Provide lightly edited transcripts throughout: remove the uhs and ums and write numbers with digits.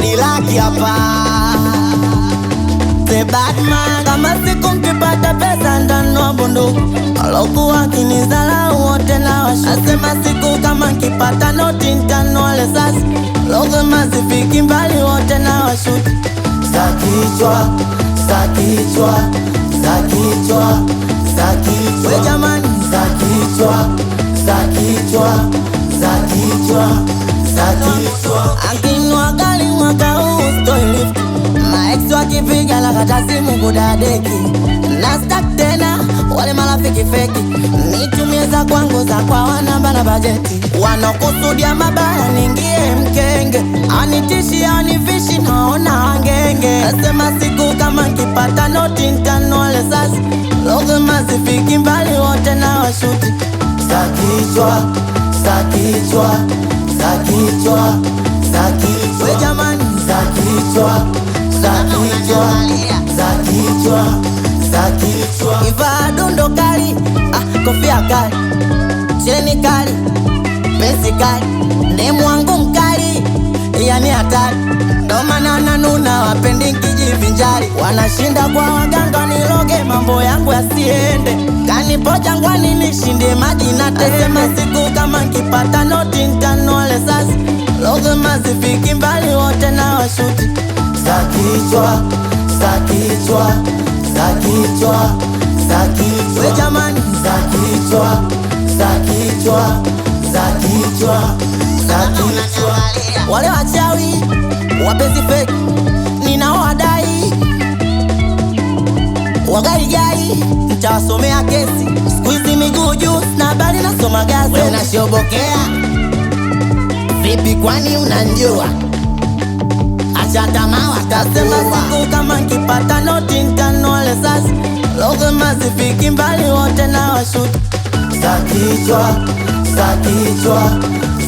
Nilaki hapa The Batman. Kama siku mkipata pesa ndanua bunduki, alokuwa kinizalau wote na washuti. Nasema siku kama nkipata noti ntanua lesasi, logo mazifiki mbali wote na washuti. Sakichwa, sakichwa, sakichwa, sakichwa. We jamani, sakichwa, sakichwa, sakichwa, sakichwa. akinua gari mwaka huu stoi lift, maex wakipiga la kata simu kudadeki. Na stack tena wale marafiki feki, nitumie za kwangu za kwa wanamba na bajeti. Wanokusudia mabaya ningie mkenge, anitishi anivishi naona wangenge. Nasema siku kama nkipata noti ntanua lesasi, logo mazifiki mbali wote na washuti. Sakichwa, sakichwa, sakichwa, sakichwa. We jamani, sakichwa, sakichwa, sakichwa, sakichwa. ivaa dundo kali, kofia kali, cheni kali, pesi kali, demu wangu mkali, yani hatari. Ndo maana nanuna wapendi nkijivinjari, wanashinda kwa waganga niloge mambo yangu yasiende. Kanipo jangwani nishinde maji na tesema siku kama nkipata noti ntanua lesasi, logo mazifiki mbali wote na washuti. Sakichwa, sakichwa, sakichwa, sakichwa. We jamani, sakichwa, sakichwa, sakichwa, sakichwa. wale wachawi wapezi fake ninaowadai wagaigai, nitawasomea kesi. Squeeze miguu juu na bali nasoma gazeti. Wewe unashobokea vipi, kwani unanjua? Acha tamaa, Tasema siku kama nkipata noti ntanua lesasi, logo mazifiki mbali wote na washuti. sakichwa, sakichwa,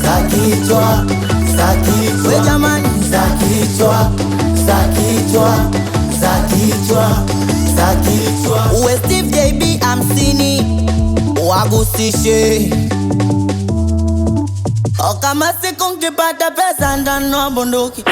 sakichwa, sakichwa. We jamani, sakichwa, sakichwa, sakichwa, sakichwa. uwe Steve JB hamsini wagusishe. O kama siku nkipata pesa ndanua bunduki,